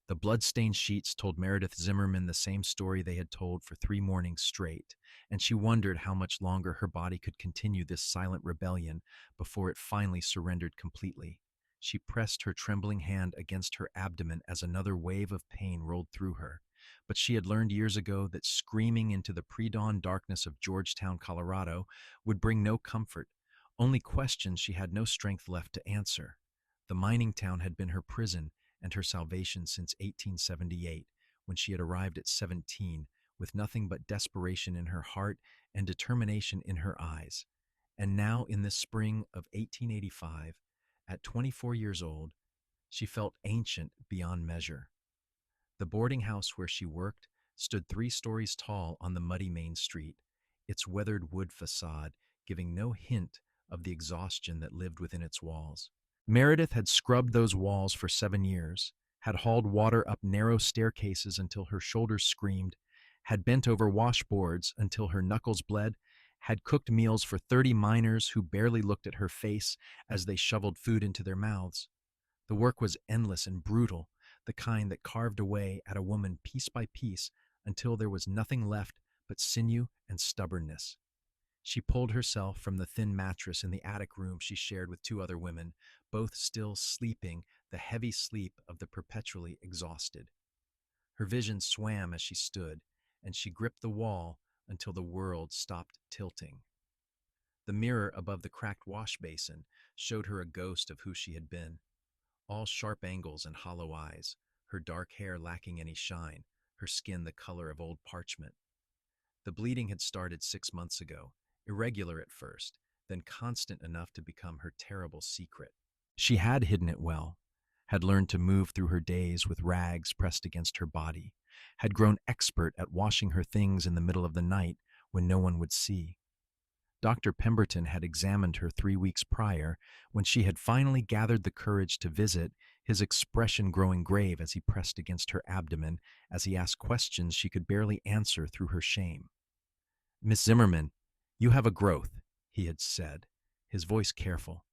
The blood-stained sheets told Meredith Zimmerman the same story they had told for 3 mornings straight, and she wondered how much longer her body could continue this silent rebellion before it finally surrendered completely. She pressed her trembling hand against her abdomen as another wave of pain rolled through her. But she had learned years ago that screaming into the pre-dawn darkness of Georgetown, Colorado, would bring no comfort, only questions she had no strength left to answer. The mining town had been her prison and her salvation since 1878, when she had arrived at 17, with nothing but desperation in her heart and determination in her eyes. And now, in this spring of 1885, at 24 years old, she felt ancient beyond measure. The boarding house where she worked stood 3 stories tall on the muddy main street, its weathered wood facade giving no hint of the exhaustion that lived within its walls. Meredith had scrubbed those walls for 7 years, had hauled water up narrow staircases until her shoulders screamed, had bent over washboards until her knuckles bled, had cooked meals for 30 miners who barely looked at her face as they shoveled food into their mouths. The work was endless and brutal, the kind that carved away at a woman piece by piece until there was nothing left but sinew and stubbornness. She pulled herself from the thin mattress in the attic room she shared with 2 other women, both still sleeping the heavy sleep of the perpetually exhausted. Her vision swam as she stood, and she gripped the wall until the world stopped tilting. The mirror above the cracked wash basin showed her a ghost of who she had been. All sharp angles and hollow eyes, her dark hair lacking any shine, her skin the color of old parchment. The bleeding had started 6 months ago, irregular at first, then constant enough to become her terrible secret. She had hidden it well, had learned to move through her days with rags pressed against her body, had grown expert at washing her things in the middle of the night when no one would see. Dr. Pemberton had examined her 3 weeks prior, when she had finally gathered the courage to visit, his expression growing grave as he pressed against her abdomen, as he asked questions she could barely answer through her shame. "Miss Zimmerman, you have a growth," he had said, his voice careful.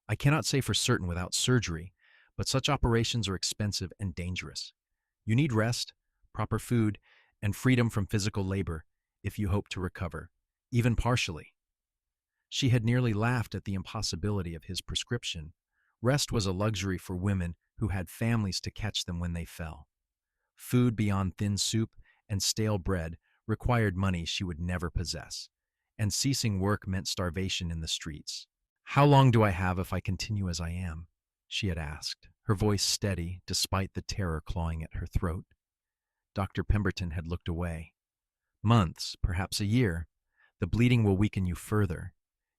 "I cannot say for certain without surgery, but such operations are expensive and dangerous. You need rest, proper food, and freedom from physical labor if you hope to recover, even partially." She had nearly laughed at the impossibility of his prescription. Rest was a luxury for women who had families to catch them when they fell. Food beyond thin soup and stale bread required money she would never possess, and ceasing work meant starvation in the streets. "How long do I have if I continue as I am?" she had asked, her voice steady despite the terror clawing at her throat. Dr. Pemberton had looked away. "Months, perhaps a year. The bleeding will weaken you further.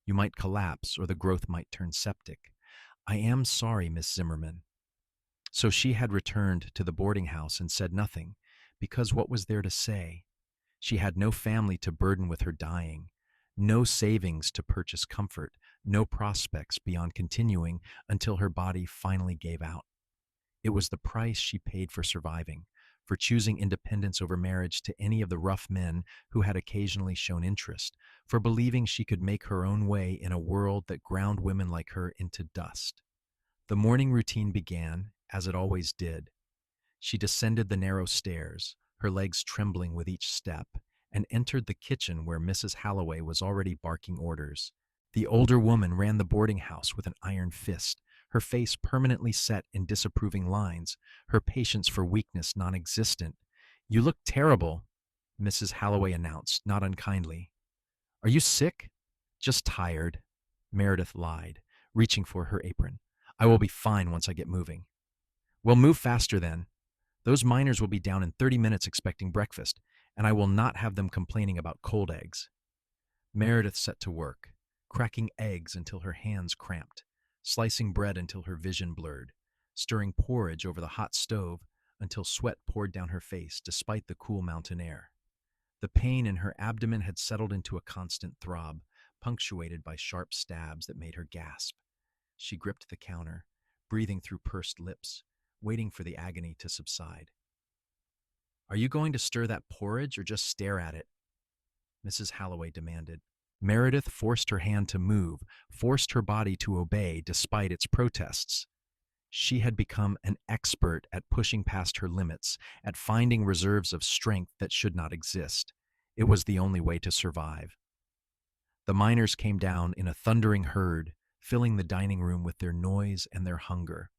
You might collapse, or the growth might turn septic. I am sorry, Miss Zimmerman." So she had returned to the boarding house and said nothing, because what was there to say? She had no family to burden with her dying, no savings to purchase comfort, no prospects beyond continuing until her body finally gave out. It was the price she paid for surviving, for choosing independence over marriage to any of the rough men who had occasionally shown interest, for believing she could make her own way in a world that ground women like her into dust. The morning routine began, as it always did. She descended the narrow stairs, her legs trembling with each step, and entered the kitchen where Mrs. Halloway was already barking orders. The older woman ran the boarding house with an iron fist, her face permanently set in disapproving lines, her patience for weakness non-existent. "You look terrible," Mrs. Halloway announced, not unkindly. "Are you sick?" "Just tired," Meredith lied, reaching for her apron. "I will be fine once I get moving." "Well, move faster then. Those miners will be down in 30 minutes expecting breakfast, and I will not have them complaining about cold eggs." Meredith set to work, cracking eggs until her hands cramped, slicing bread until her vision blurred, stirring porridge over the hot stove until sweat poured down her face despite the cool mountain air. The pain in her abdomen had settled into a constant throb, punctuated by sharp stabs that made her gasp. She gripped the counter, breathing through pursed lips, waiting for the agony to subside. "Are you going to stir that porridge or just stare at it?" Mrs. Halloway demanded. Meredith forced her hand to move, forced her body to obey despite its protests. She had become an expert at pushing past her limits, at finding reserves of strength that should not exist. It was the only way to survive. The miners came down in a thundering herd, filling the dining room with their noise and their hunger.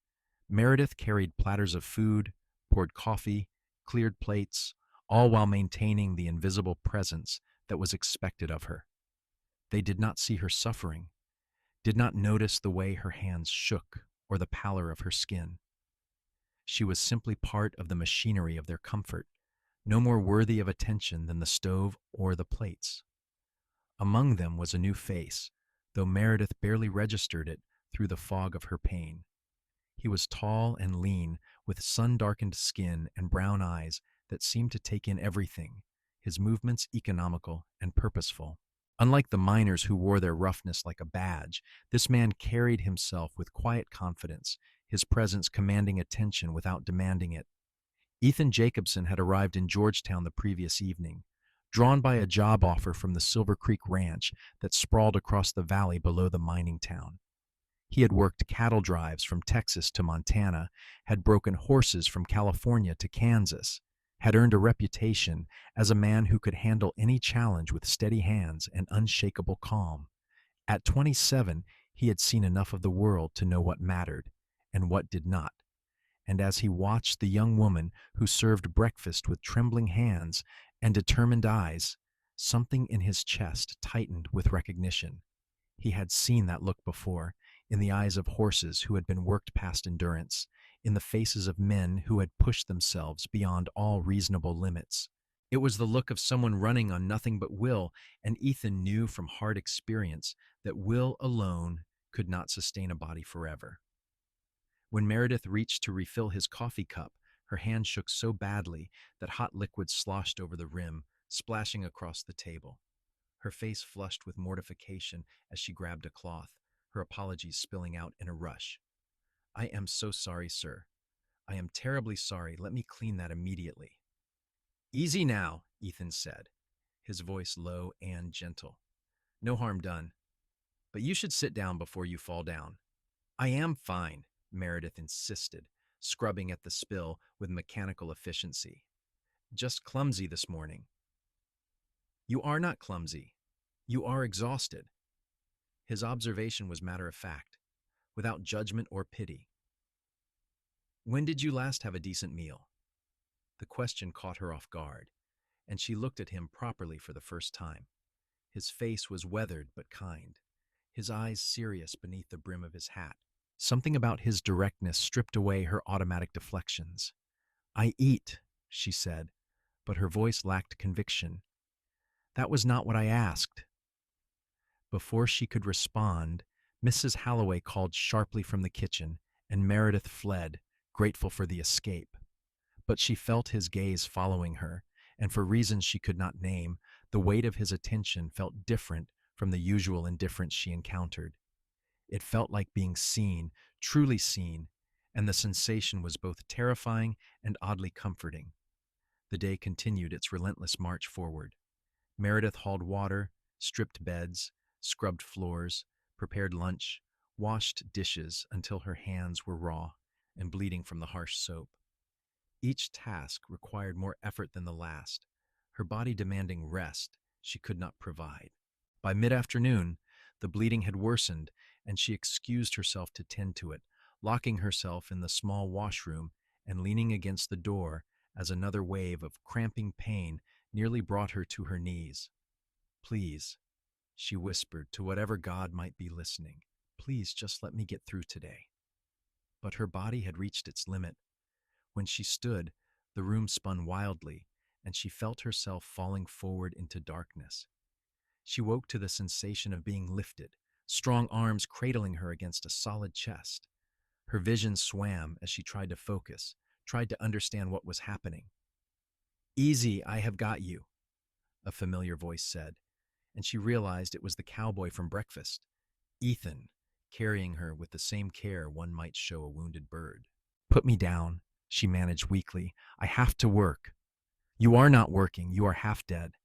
Meredith carried platters of food, poured coffee, cleared plates, all while maintaining the invisible presence that was expected of her. They did not see her suffering, did not notice the way her hands shook or the pallor of her skin. She was simply part of the machinery of their comfort, no more worthy of attention than the stove or the plates. Among them was a new face, though Meredith barely registered it through the fog of her pain. He was tall and lean, with sun-darkened skin and brown eyes that seemed to take in everything, his movements economical and purposeful. Unlike the miners who wore their roughness like a badge, this man carried himself with quiet confidence, his presence commanding attention without demanding it. Ethan Jacobson had arrived in Georgetown the previous evening, drawn by a job offer from the Silver Creek Ranch that sprawled across the valley below the mining town. He had worked cattle drives from Texas to Montana, had broken horses from California to Kansas, had earned a reputation as a man who could handle any challenge with steady hands and unshakable calm. At 27, he had seen enough of the world to know what mattered and what did not. And as he watched the young woman who served breakfast with trembling hands and determined eyes, something in his chest tightened with recognition. He had seen that look before, in the eyes of horses who had been worked past endurance, in the faces of men who had pushed themselves beyond all reasonable limits. It was the look of someone running on nothing but will, and Ethan knew from hard experience that will alone could not sustain a body forever. When Meredith reached to refill his coffee cup, her hand shook so badly that hot liquid sloshed over the rim, splashing across the table. Her face flushed with mortification as she grabbed a cloth, her apologies spilling out in a rush. "I am so sorry, sir. I am terribly sorry. Let me clean that immediately." "Easy now," Ethan said, his voice low and gentle. "No harm done. But you should sit down before you fall down." "I am fine," Meredith insisted, scrubbing at the spill with mechanical efficiency. "Just clumsy this morning." "You are not clumsy. You are exhausted." His observation was matter of fact, without judgment or pity. "When did you last have a decent meal?" The question caught her off guard, and she looked at him properly for the first time. His face was weathered but kind, his eyes serious beneath the brim of his hat. Something about his directness stripped away her automatic deflections. "I eat," she said, but her voice lacked conviction. "That was not what I asked." Before she could respond, Mrs. Halloway called sharply from the kitchen, and Meredith fled, grateful for the escape. But she felt his gaze following her, and for reasons she could not name, the weight of his attention felt different from the usual indifference she encountered. It felt like being seen, truly seen, and the sensation was both terrifying and oddly comforting. The day continued its relentless march forward. Meredith hauled water, stripped beds, scrubbed floors, prepared lunch, washed dishes until her hands were raw and bleeding from the harsh soap. Each task required more effort than the last, her body demanding rest she could not provide. By mid-afternoon, the bleeding had worsened, and she excused herself to tend to it, locking herself in the small washroom and leaning against the door as another wave of cramping pain nearly brought her to her knees. "Please," she whispered to whatever god might be listening, "please just let me get through today." But her body had reached its limit. When she stood, the room spun wildly, and she felt herself falling forward into darkness. She woke to the sensation of being lifted, strong arms cradling her against a solid chest. Her vision swam as she tried to focus, tried to understand what was happening. "Easy, I have got you," a familiar voice said, and she realized it was the cowboy from breakfast, Ethan, carrying her with the same care one might show a wounded bird. "Put me down," she managed weakly. "I have to work." "You are not working. You are half dead."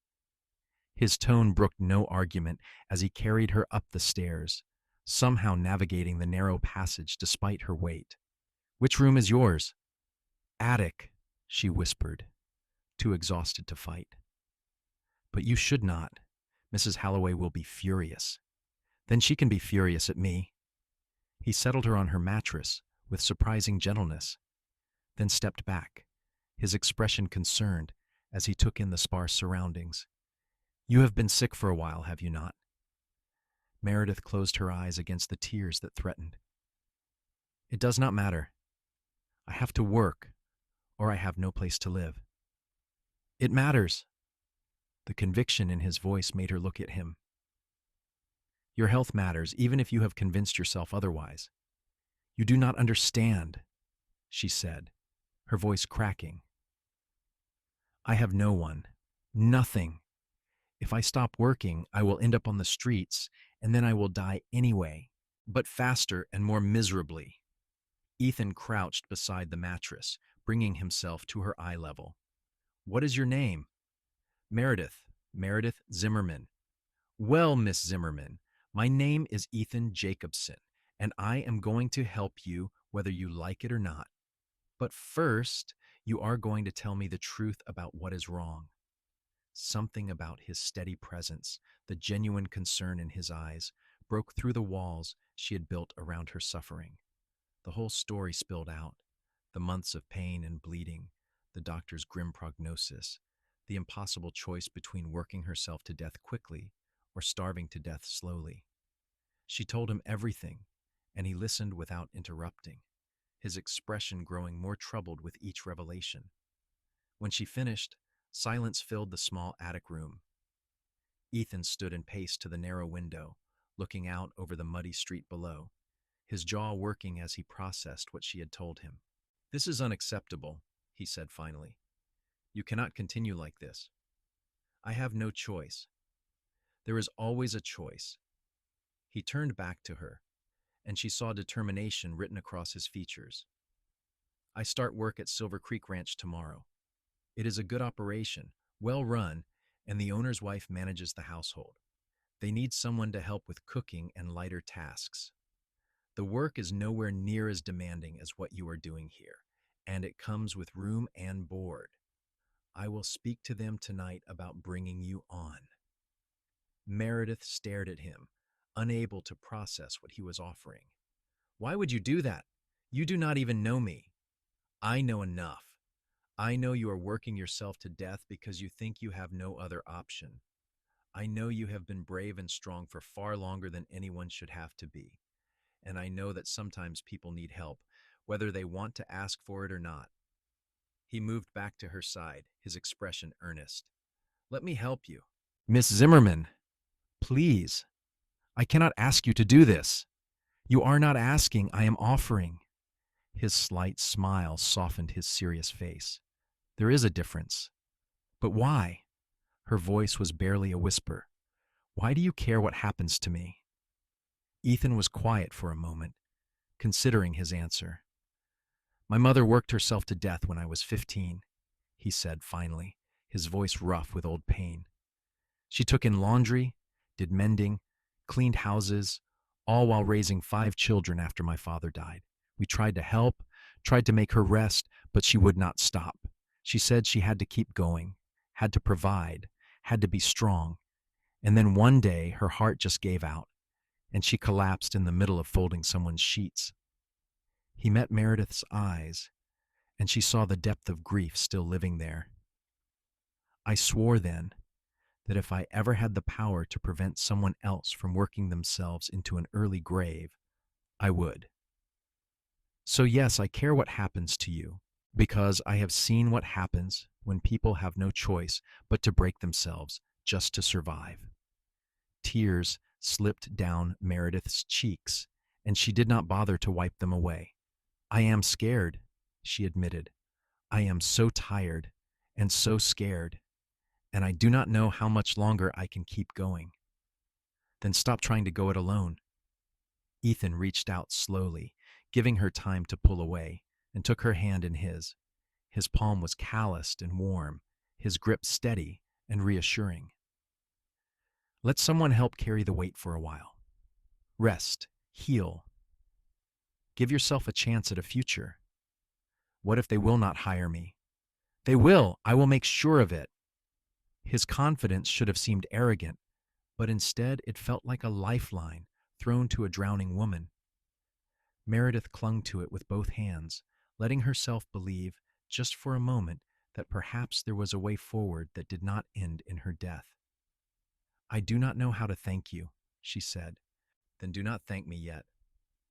His tone brooked no argument as he carried her up the stairs, somehow navigating the narrow passage despite her weight. Which room is yours? Attic, she whispered, too exhausted to fight. But you should not. Mrs. Halloway will be furious. Then she can be furious at me. He settled her on her mattress with surprising gentleness, then stepped back, his expression concerned as he took in the sparse surroundings. You have been sick for a while, have you not? Meredith closed her eyes against the tears that threatened. It does not matter. I have to work, or I have no place to live. It matters. The conviction in his voice made her look at him. Your health matters, even if you have convinced yourself otherwise. You do not understand, she said, her voice cracking. I have no one, nothing. If I stop working, I will end up on the streets, and then I will die anyway, but faster and more miserably. Ethan crouched beside the mattress, bringing himself to her eye level. What is your name? Meredith Zimmerman. Well, Miss Zimmerman, my name is Ethan Jacobson, and I am going to help you whether you like it or not. But first, you are going to tell me the truth about what is wrong. Something about his steady presence, the genuine concern in his eyes, broke through the walls she had built around her suffering. The whole story spilled out, the months of pain and bleeding, the doctor's grim prognosis, the impossible choice between working herself to death quickly or starving to death slowly. She told him everything, and he listened without interrupting, his expression growing more troubled with each revelation. When she finished, silence filled the small attic room. Ethan stood and paced to the narrow window, looking out over the muddy street below, his jaw working as he processed what she had told him. This is unacceptable, he said finally. You cannot continue like this. I have no choice. There is always a choice. He turned back to her, and she saw determination written across his features. I start work at Silver Creek Ranch tomorrow. It is a good operation, well run, and the owner's wife manages the household. They need someone to help with cooking and lighter tasks. The work is nowhere near as demanding as what you are doing here, and it comes with room and board. I will speak to them tonight about bringing you on. Meredith stared at him, unable to process what he was offering. Why would you do that? You do not even know me. I know enough. I know you are working yourself to death because you think you have no other option. I know you have been brave and strong for far longer than anyone should have to be. And I know that sometimes people need help, whether they want to ask for it or not. He moved back to her side, his expression earnest. Let me help you. Miss Zimmerman, please. I cannot ask you to do this. You are not asking, I am offering. His slight smile softened his serious face. There is a difference. But why? Her voice was barely a whisper. Why do you care what happens to me? Ethan was quiet for a moment, considering his answer. My mother worked herself to death when I was 15, he said finally, his voice rough with old pain. She took in laundry, did mending, cleaned houses, all while raising 5 children after my father died. We tried to help, tried to make her rest, but she would not stop. She said she had to keep going, had to provide, had to be strong. And then one day her heart just gave out, and she collapsed in the middle of folding someone's sheets. He met Meredith's eyes, and she saw the depth of grief still living there. I swore then that if I ever had the power to prevent someone else from working themselves into an early grave, I would. So yes, I care what happens to you, because I have seen what happens when people have no choice but to break themselves just to survive. Tears slipped down Meredith's cheeks, and she did not bother to wipe them away. I am scared, she admitted. I am so tired and so scared, and I do not know how much longer I can keep going. Then stop trying to go it alone. Ethan reached out slowly, giving her time to pull away, and took her hand in his. His palm was calloused and warm, his grip steady and reassuring. Let someone help carry the weight for a while. Rest, heal. Give yourself a chance at a future. What if they will not hire me? They will. I will make sure of it. His confidence should have seemed arrogant, but instead it felt like a lifeline thrown to a drowning woman. Meredith clung to it with both hands, letting herself believe, just for a moment, that perhaps there was a way forward that did not end in her death. I do not know how to thank you, she said. Then do not thank me yet.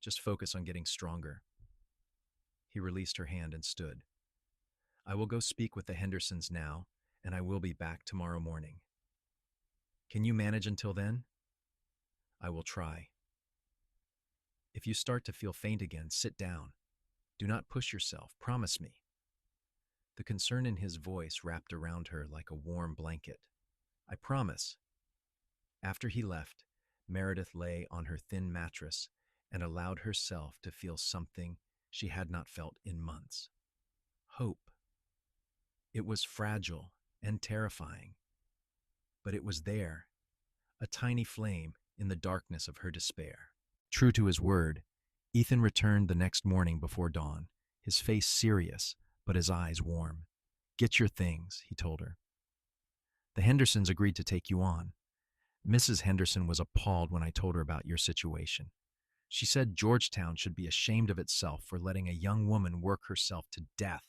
Just focus on getting stronger. He released her hand and stood. I will go speak with the Hendersons now, and I will be back tomorrow morning. Can you manage until then? I will try. If you start to feel faint again, sit down. Do not push yourself, promise me. The concern in his voice wrapped around her like a warm blanket. I promise. After he left, Meredith lay on her thin mattress and allowed herself to feel something she had not felt in months. Hope. It was fragile and terrifying, but it was there, a tiny flame in the darkness of her despair. True to his word, Ethan returned the next morning before dawn, his face serious, but his eyes warm. Get your things, he told her. The Hendersons agreed to take you on. Mrs. Henderson was appalled when I told her about your situation. She said Georgetown should be ashamed of itself for letting a young woman work herself to death.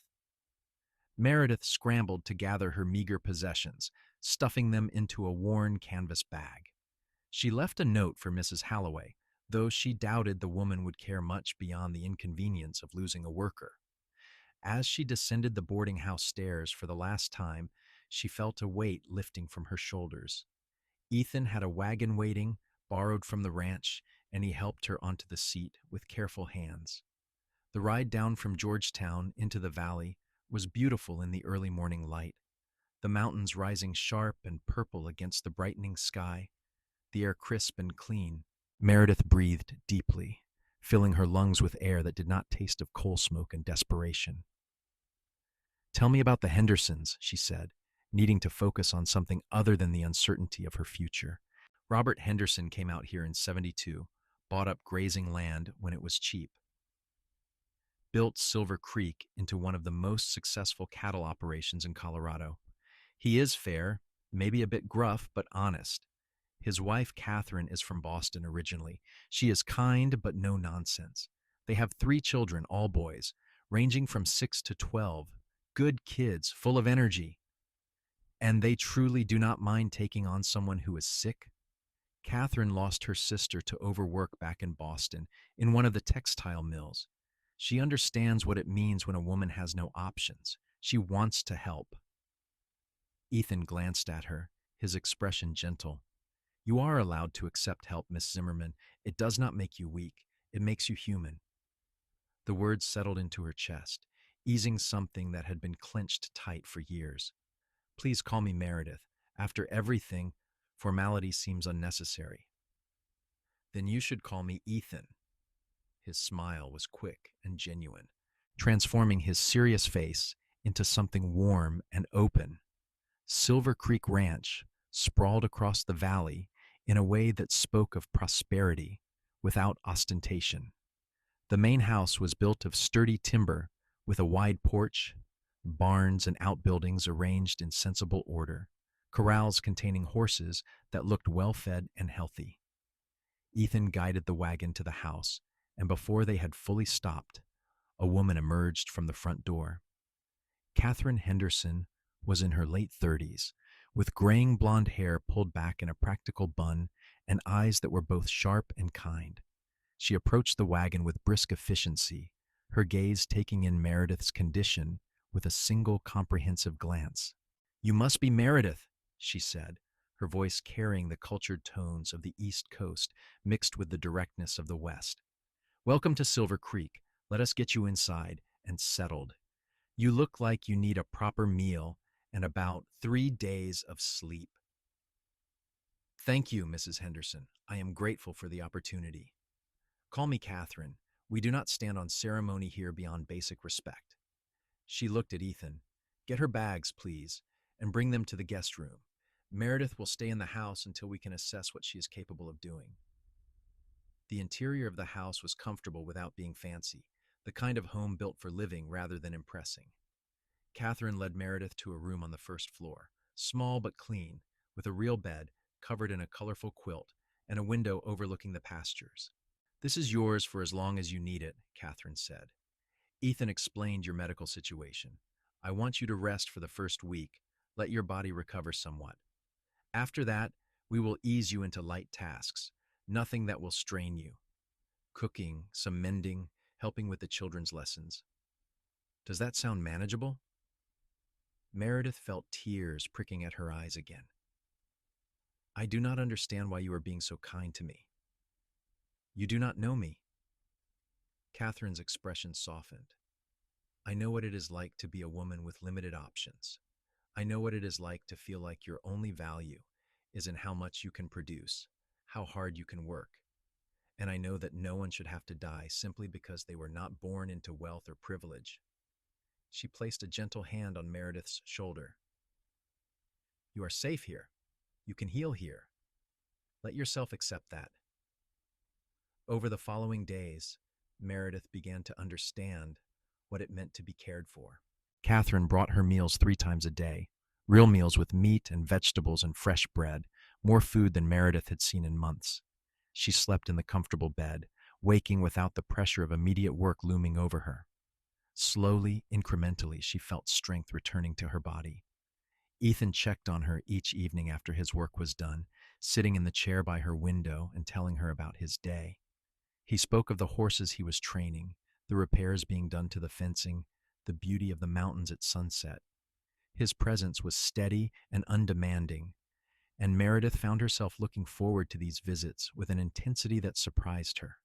Meredith scrambled to gather her meager possessions, stuffing them into a worn canvas bag. She left a note for Mrs. Halloway, though she doubted the woman would care much beyond the inconvenience of losing a worker. As she descended the boarding house stairs for the last time, she felt a weight lifting from her shoulders. Ethan had a wagon waiting, borrowed from the ranch, and he helped her onto the seat with careful hands. The ride down from Georgetown into the valley was beautiful in the early morning light, the mountains rising sharp and purple against the brightening sky, the air crisp and clean. Meredith breathed deeply, filling her lungs with air that did not taste of coal smoke and desperation. Tell me about the Hendersons, she said, needing to focus on something other than the uncertainty of her future. Robert Henderson came out here in '72, bought up grazing land when it was cheap, built Silver Creek into one of the most successful cattle operations in Colorado. He is fair, maybe a bit gruff, but honest. His wife, Catherine, is from Boston originally. She is kind, but no nonsense. They have 3 children, all boys, ranging from 6 to 12. Good kids, full of energy. And they truly do not mind taking on someone who is sick. Catherine lost her sister to overwork back in Boston, in one of the textile mills. She understands what it means when a woman has no options. She wants to help. Ethan glanced at her, his expression gentle. You are allowed to accept help, Miss Zimmerman. It does not make you weak. It makes you human. The words settled into her chest, easing something that had been clenched tight for years. Please call me Meredith. After everything, formality seems unnecessary. Then you should call me Ethan. His smile was quick and genuine, transforming his serious face into something warm and open. Silver Creek Ranch sprawled across the valley in a way that spoke of prosperity without ostentation. The main house was built of sturdy timber with a wide porch, barns and outbuildings arranged in sensible order, corrals containing horses that looked well-fed and healthy. Ethan guided the wagon to the house, and before they had fully stopped, a woman emerged from the front door. Catherine Henderson was in her late 30s, with graying blonde hair pulled back in a practical bun and eyes that were both sharp and kind. She approached the wagon with brisk efficiency, her gaze taking in Meredith's condition with a single comprehensive glance. You must be Meredith, she said, her voice carrying the cultured tones of the East Coast mixed with the directness of the West. Welcome to Silver Creek. Let us get you inside and settled. You look like you need a proper meal and about 3 days of sleep. Thank you, Mrs. Henderson. I am grateful for the opportunity. Call me Catherine. We do not stand on ceremony here beyond basic respect. She looked at Ethan. Get her bags, please, and bring them to the guest room. Meredith will stay in the house until we can assess what she is capable of doing. The interior of the house was comfortable without being fancy. the kind of home built for living rather than impressing. Catherine led Meredith to a room on the first floor, small but clean, with a real bed covered in a colorful quilt and a window overlooking the pastures. "This is yours for as long as you need it," Catherine said. "Ethan explained your medical situation. I want you to rest for the first week, let your body recover somewhat. After that, we will ease you into light tasks, nothing that will strain you. Cooking, some mending, helping with the children's lessons. Does that sound manageable?" Meredith felt tears pricking at her eyes again. "I do not understand why you are being so kind to me. You do not know me." Catherine's expression softened. "I know what it is like to be a woman with limited options. I know what it is like to feel like your only value is in how much you can produce, how hard you can work. And I know that no one should have to die simply because they were not born into wealth or privilege." She placed a gentle hand on Meredith's shoulder. "You are safe here. You can heal here. Let yourself accept that." Over the following days, Meredith began to understand what it meant to be cared for. Catherine brought her meals 3 times a day, real meals with meat and vegetables and fresh bread, more food than Meredith had seen in months. She slept in the comfortable bed, waking without the pressure of immediate work looming over her. Slowly, incrementally, she felt strength returning to her body. Ethan checked on her each evening after his work was done, sitting in the chair by her window and telling her about his day. He spoke of the horses he was training, the repairs being done to the fencing, the beauty of the mountains at sunset. His presence was steady and undemanding, and Meredith found herself looking forward to these visits with an intensity that surprised her.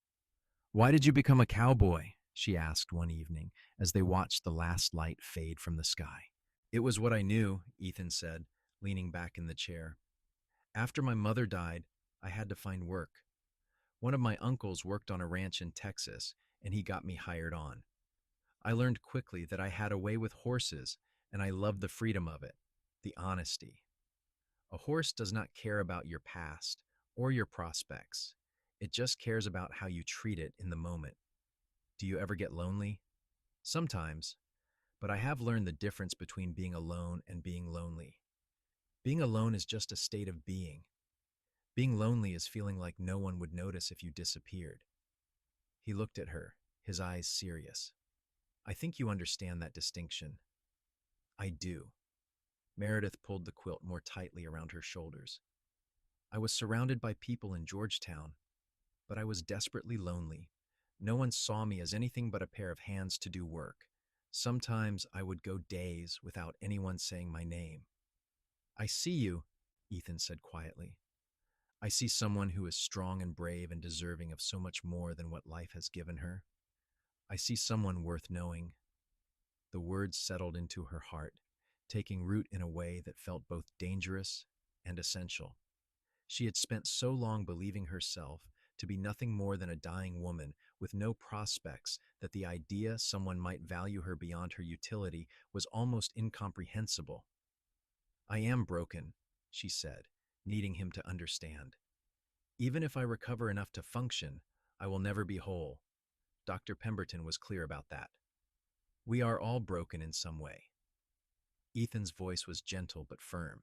"Why did you become a cowboy?" she asked one evening as they watched the last light fade from the sky. "It was what I knew," Ethan said, leaning back in the chair. "After my mother died, I had to find work. One of my uncles worked on a ranch in Texas, and he got me hired on. I learned quickly that I had a way with horses, and I loved the freedom of it, the honesty. A horse does not care about your past or your prospects. It just cares about how you treat it in the moment. Do you ever get lonely?" "Sometimes, but I have learned the difference between being alone and being lonely. Being alone is just a state of being. Being lonely is feeling like no one would notice if you disappeared." He looked at her, his eyes serious. "I think you understand that distinction." "I do." Meredith pulled the quilt more tightly around her shoulders. "I was surrounded by people in Georgetown, but I was desperately lonely. No one saw me as anything but a pair of hands to do work. Sometimes I would go days without anyone saying my name." "I see you," Ethan said quietly. "I see someone who is strong and brave and deserving of so much more than what life has given her. I see someone worth knowing." The words settled into her heart, taking root in a way that felt both dangerous and essential. She had spent so long believing herself to be nothing more than a dying woman with no prospects that the idea someone might value her beyond her utility was almost incomprehensible. "I am broken," she said, needing him to understand. "Even if I recover enough to function, I will never be whole." Dr. Pemberton was clear about that. "We are all broken in some way." Ethan's voice was gentle but firm.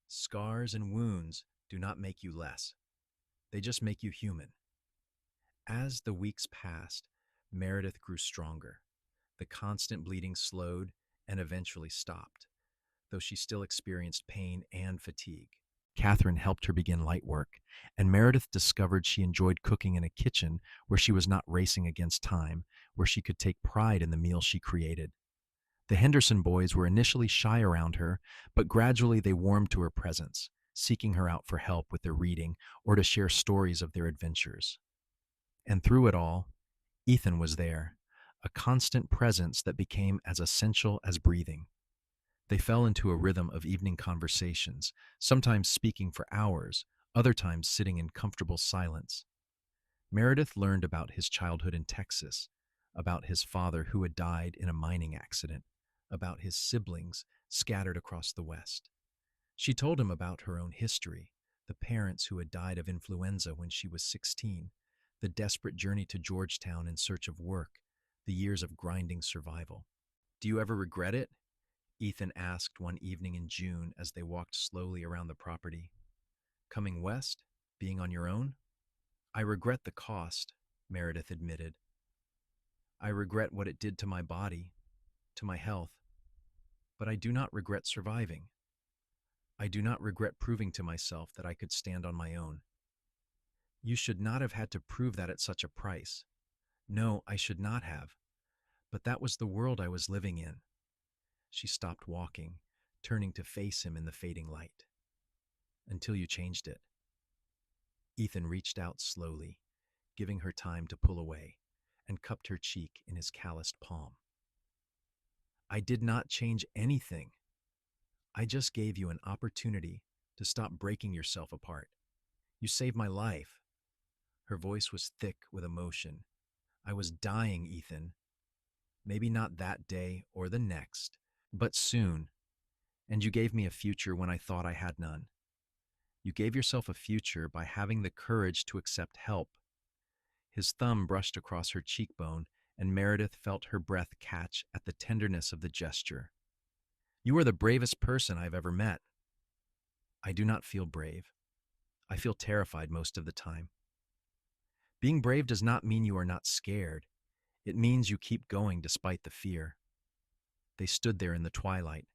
"Scars and wounds do not make you less. They just make you human." As the weeks passed, Meredith grew stronger. The constant bleeding slowed and eventually stopped, though she still experienced pain and fatigue. Catherine helped her begin light work, and Meredith discovered she enjoyed cooking in a kitchen where she was not racing against time, where she could take pride in the meal she created. The Henderson boys were initially shy around her, but gradually they warmed to her presence, seeking her out for help with their reading or to share stories of their adventures. And through it all, Ethan was there, a constant presence that became as essential as breathing. They fell into a rhythm of evening conversations, sometimes speaking for hours, other times sitting in comfortable silence. Meredith learned about his childhood in Texas, about his father who had died in a mining accident, about his siblings scattered across the West. She told him about her own history, the parents who had died of influenza when she was 16, the desperate journey to Georgetown in search of work, the years of grinding survival. Do you ever regret it? Ethan asked one evening in June as they walked slowly around the property. Coming west? Being on your own? I regret the cost, Meredith admitted. I regret what it did to my body, to my health, but I do not regret surviving. I do not regret proving to myself that I could stand on my own. You should not have had to prove that at such a price. No, I should not have. But that was the world I was living in. She stopped walking, turning to face him in the fading light. Until you changed it. Ethan reached out slowly, giving her time to pull away, and cupped her cheek in his calloused palm. I did not change anything. I just gave you an opportunity to stop breaking yourself apart. You saved my life. Her voice was thick with emotion. I was dying, Ethan. Maybe not that day or the next, but soon. And you gave me a future when I thought I had none. You gave yourself a future by having the courage to accept help. His thumb brushed across her cheekbone, and Meredith felt her breath catch at the tenderness of the gesture. You are the bravest person I've ever met. I do not feel brave. I feel terrified most of the time. Being brave does not mean you are not scared. It means you keep going despite the fear. They stood there in the twilight,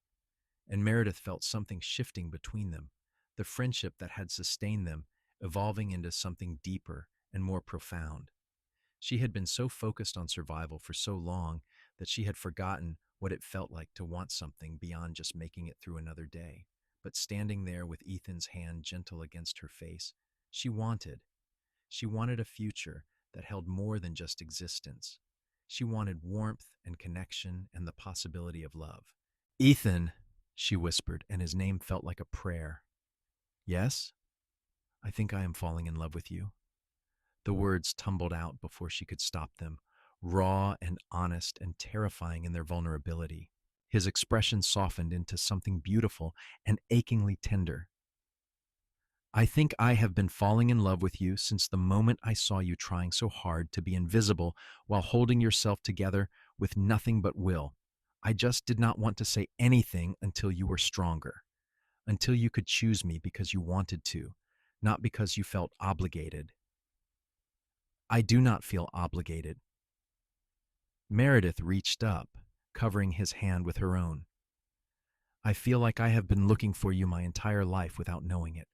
and Meredith felt something shifting between them, the friendship that had sustained them evolving into something deeper and more profound. She had been so focused on survival for so long that she had forgotten what it felt like to want something beyond just making it through another day. But standing there with Ethan's hand gentle against her face, she wanted a future that held more than just existence. She wanted warmth and connection and the possibility of love. Ethan, she whispered, and his name felt like a prayer. Yes, I think I am falling in love with you. The words tumbled out before she could stop them, raw and honest and terrifying in their vulnerability. His expression softened into something beautiful and achingly tender. I think I have been falling in love with you since the moment I saw you trying so hard to be invisible while holding yourself together with nothing but will. I just did not want to say anything until you were stronger, until you could choose me because you wanted to, not because you felt obligated. I do not feel obligated. Meredith reached up, covering his hand with her own. I feel like I have been looking for you my entire life without knowing it.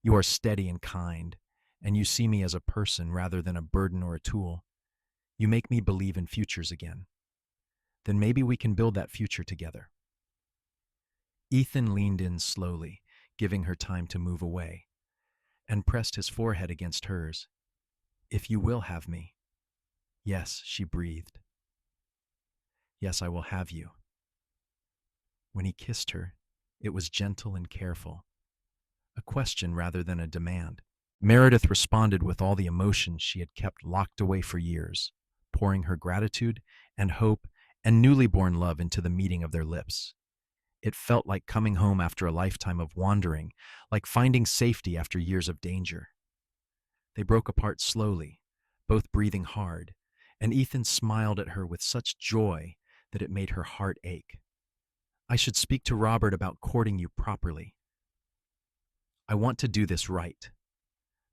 You are steady and kind, and you see me as a person rather than a burden or a tool. You make me believe in futures again. Then maybe we can build that future together. Ethan leaned in slowly, giving her time to move away, and pressed his forehead against hers. If you will have me. Yes, she breathed. Yes, I will have you. When he kissed her, it was gentle and careful, a question rather than a demand. Meredith responded with all the emotion she had kept locked away for years, pouring her gratitude and hope and newly born love into the meeting of their lips. It felt like coming home after a lifetime of wandering, like finding safety after years of danger. They broke apart slowly, both breathing hard, and Ethan smiled at her with such joy that it made her heart ache. I should speak to Robert about courting you properly. I want to do this right.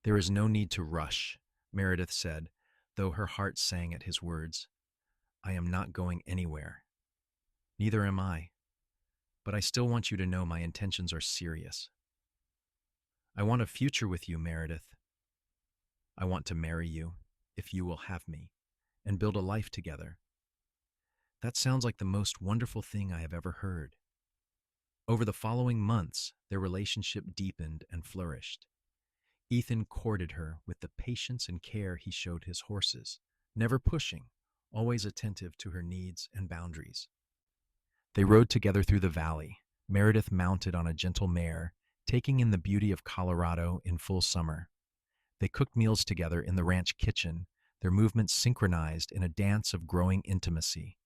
There is no need to rush, Meredith said, though her heart sang at his words. I am not going anywhere. Neither am I. But I still want you to know my intentions are serious. I want a future with you, Meredith. I want to marry you, if you will have me, and build a life together. That sounds like the most wonderful thing I have ever heard. Over the following months, their relationship deepened and flourished. Ethan courted her with the patience and care he showed his horses, never pushing, always attentive to her needs and boundaries. They rode together through the valley, Meredith mounted on a gentle mare, taking in the beauty of Colorado in full summer. They cooked meals together in the ranch kitchen, their movements synchronized in a dance of growing intimacy.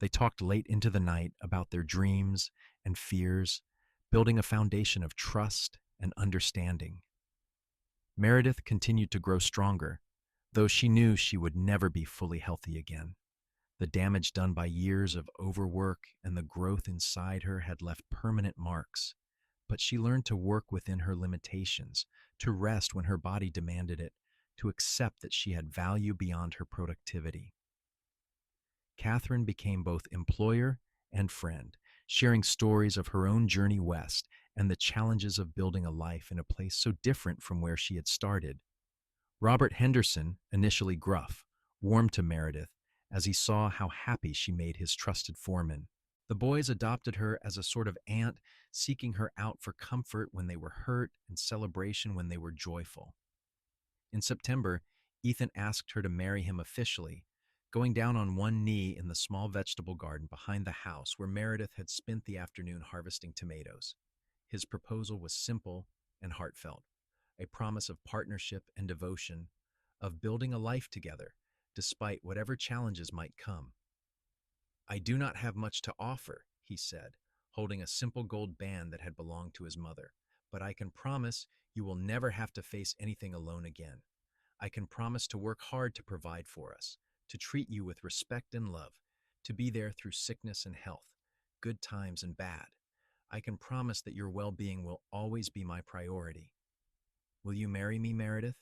They talked late into the night about their dreams and fears, building a foundation of trust and understanding. Meredith continued to grow stronger, though she knew she would never be fully healthy again. The damage done by years of overwork and the growth inside her had left permanent marks. But she learned to work within her limitations, to rest when her body demanded it, to accept that she had value beyond her productivity. Catherine became both employer and friend, sharing stories of her own journey west and the challenges of building a life in a place so different from where she had started. Robert Henderson, initially gruff, warmed to Meredith as he saw how happy she made his trusted foreman. The boys adopted her as a sort of aunt, seeking her out for comfort when they were hurt and celebration when they were joyful. In September, Ethan asked her to marry him officially, going down on one knee in the small vegetable garden behind the house where Meredith had spent the afternoon harvesting tomatoes. His proposal was simple and heartfelt, a promise of partnership and devotion, of building a life together, despite whatever challenges might come. "I do not have much to offer," he said, holding a simple gold band that had belonged to his mother, "but I can promise you will never have to face anything alone again. I can promise to work hard to provide for us, to treat you with respect and love, to be there through sickness and health, good times and bad. I can promise that your well-being will always be my priority. Will you marry me, Meredith?"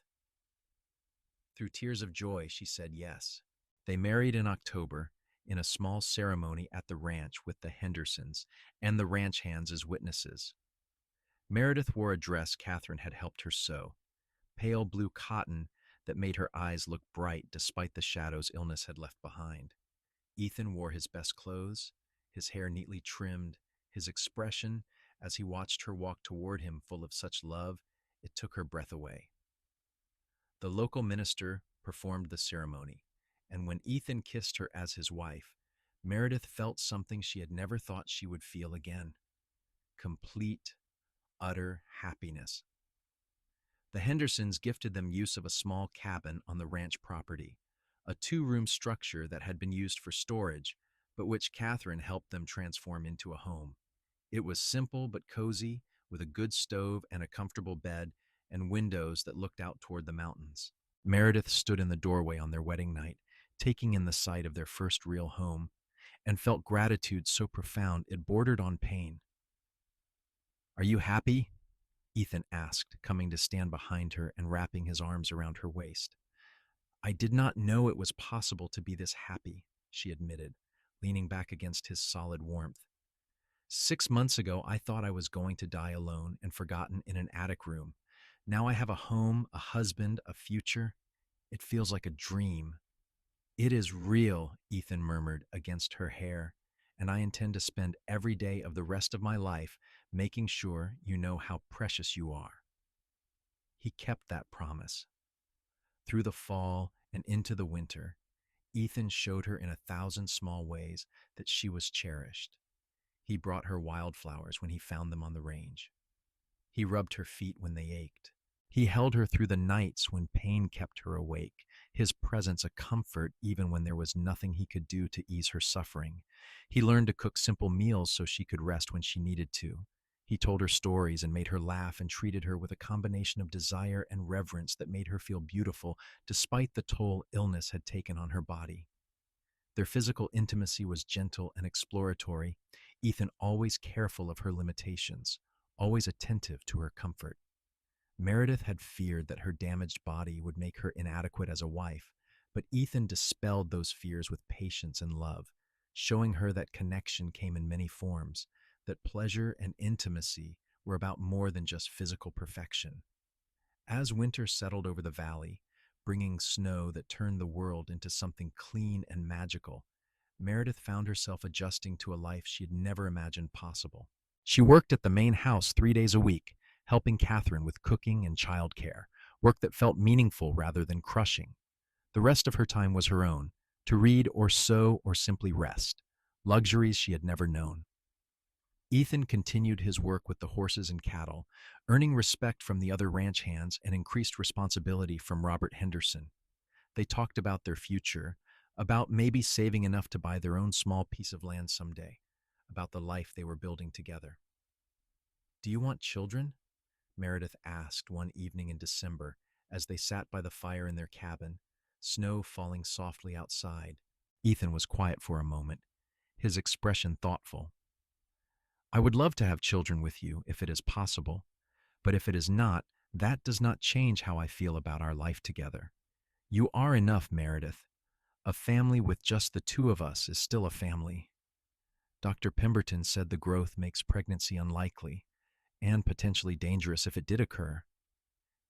Through tears of joy, she said yes. They married in October in a small ceremony at the ranch with the Hendersons and the ranch hands as witnesses. Meredith wore a dress Catherine had helped her sew, pale blue cotton that made her eyes look bright despite the shadows illness had left behind. Ethan wore his best clothes, his hair neatly trimmed, his expression as he watched her walk toward him full of such love, it took her breath away. The local minister performed the ceremony, and when Ethan kissed her as his wife, Meredith felt something she had never thought she would feel again: complete, utter happiness. The Hendersons gifted them use of a small cabin on the ranch property, a two-room structure that had been used for storage, but which Catherine helped them transform into a home. It was simple but cozy, with a good stove and a comfortable bed and windows that looked out toward the mountains. Meredith stood in the doorway on their wedding night, taking in the sight of their first real home, and felt gratitude so profound it bordered on pain. "Are you happy?" Ethan asked, coming to stand behind her and wrapping his arms around her waist. "I did not know it was possible to be this happy," she admitted, leaning back against his solid warmth. "6 months ago, I thought I was going to die alone and forgotten in an attic room. Now I have a home, a husband, a future. It feels like a dream." "It is real," Ethan murmured against her hair, "and I intend to spend every day of the rest of my life making sure you know how precious you are." He kept that promise. Through the fall and into the winter, Ethan showed her in 1,000 small ways that she was cherished. He brought her wildflowers when he found them on the range. He rubbed her feet when they ached. He held her through the nights when pain kept her awake, his presence a comfort even when there was nothing he could do to ease her suffering. He learned to cook simple meals so she could rest when she needed to. He told her stories and made her laugh and treated her with a combination of desire and reverence that made her feel beautiful despite the toll illness had taken on her body. Their physical intimacy was gentle and exploratory, Ethan always careful of her limitations, always attentive to her comfort. Meredith had feared that her damaged body would make her inadequate as a wife, but Ethan dispelled those fears with patience and love, showing her that connection came in many forms, that pleasure and intimacy were about more than just physical perfection. As winter settled over the valley, bringing snow that turned the world into something clean and magical, Meredith found herself adjusting to a life she had never imagined possible. She worked at the main house 3 days a week, helping Catherine with cooking and childcare, work that felt meaningful rather than crushing. The rest of her time was her own, to read or sew or simply rest, luxuries she had never known. Ethan continued his work with the horses and cattle, earning respect from the other ranch hands and increased responsibility from Robert Henderson. They talked about their future, about maybe saving enough to buy their own small piece of land someday, about the life they were building together. "Do you want children?" Meredith asked one evening in December as they sat by the fire in their cabin, snow falling softly outside, Ethan was quiet for a moment, his expression thoughtful. I would love to have children with you if it is possible, but if it is not, that does not change how I feel about our life together. You are enough, Meredith. A family with just the two of us is still a family. Dr. Pemberton said the growth makes pregnancy unlikely and potentially dangerous if it did occur.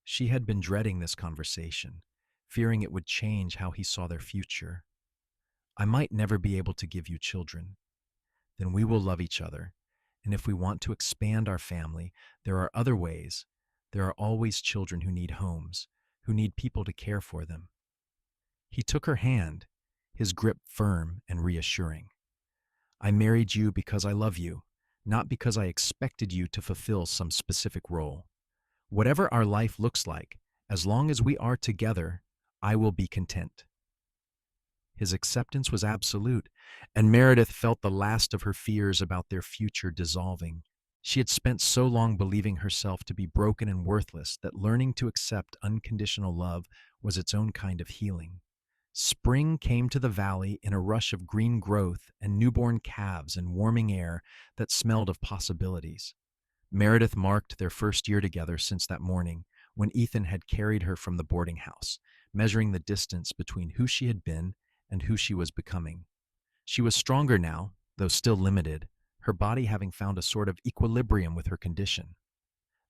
She had been dreading this conversation, fearing it would change how he saw their future. I might never be able to give you children. Then we will love each other. And if we want to expand our family, there are other ways. There are always children who need homes, who need people to care for them. He took her hand, his grip firm and reassuring. I married you because I love you, not because I expected you to fulfill some specific role. Whatever our life looks like, as long as we are together, I will be content. His acceptance was absolute, and Meredith felt the last of her fears about their future dissolving. She had spent so long believing herself to be broken and worthless that learning to accept unconditional love was its own kind of healing. Spring came to the valley in a rush of green growth and newborn calves and warming air that smelled of possibilities. Meredith marked their first year together since that morning when Ethan had carried her from the boarding house, measuring the distance between who she had been and who she was becoming. She was stronger now, though still limited, her body having found a sort of equilibrium with her condition.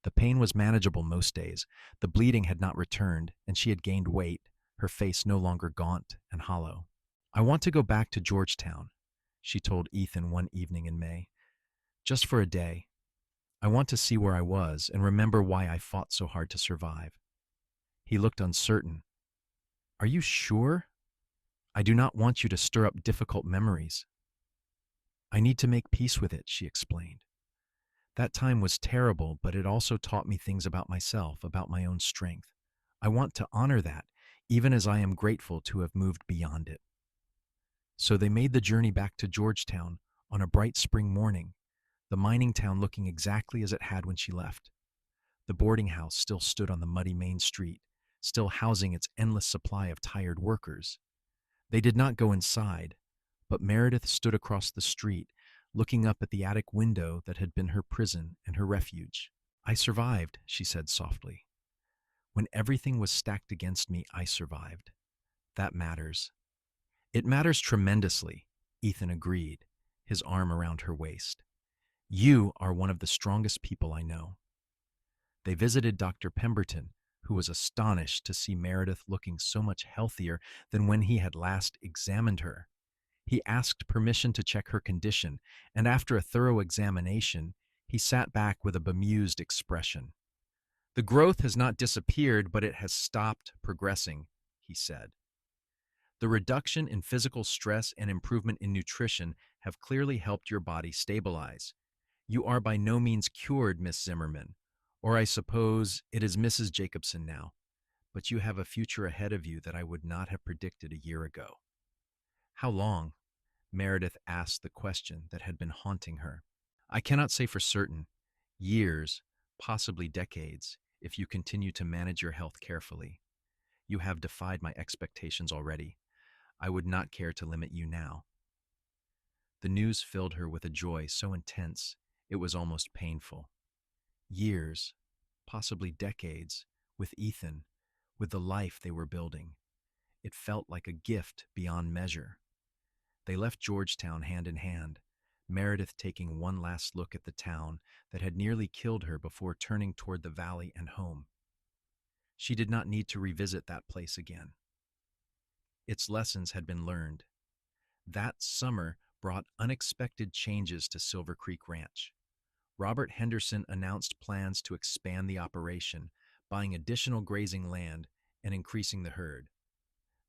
The pain was manageable most days, the bleeding had not returned, and she had gained weight, her face no longer gaunt and hollow. I want to go back to Georgetown, she told Ethan one evening in May. Just for a day. I want to see where I was and remember why I fought so hard to survive. He looked uncertain. Are you sure? I do not want you to stir up difficult memories. I need to make peace with it, she explained. That time was terrible, but it also taught me things about myself, about my own strength. I want to honor that, even as I am grateful to have moved beyond it. So they made the journey back to Georgetown on a bright spring morning, the mining town looking exactly as it had when she left. The boarding house still stood on the muddy main street, still housing its endless supply of tired workers. They did not go inside, but Meredith stood across the street, looking up at the attic window that had been her prison and her refuge. I survived, she said softly. When everything was stacked against me, I survived. That matters. It matters tremendously, Ethan agreed, his arm around her waist. You are one of the strongest people I know. They visited Dr. Pemberton, who was astonished to see Meredith looking so much healthier than when he had last examined her. He asked permission to check her condition, and after a thorough examination, he sat back with a bemused expression. The growth has not disappeared, but it has stopped progressing, he said. The reduction in physical stress and improvement in nutrition have clearly helped your body stabilize. You are by no means cured, Miss Zimmerman, or I suppose it is Mrs. Jacobson now, but you have a future ahead of you that I would not have predicted a year ago. How long? Meredith asked the question that had been haunting her. I cannot say for certain. Years, possibly decades, if you continue to manage your health carefully. You have defied my expectations already. I would not care to limit you now. The news filled her with a joy so intense it was almost painful. Years, possibly decades, with Ethan, with the life they were building. It felt like a gift beyond measure. They left Georgetown hand in hand, Meredith taking one last look at the town that had nearly killed her before turning toward the valley and home. She did not need to revisit that place again. Its lessons had been learned. That summer brought unexpected changes to Silver Creek Ranch. Robert Henderson announced plans to expand the operation, buying additional grazing land and increasing the herd.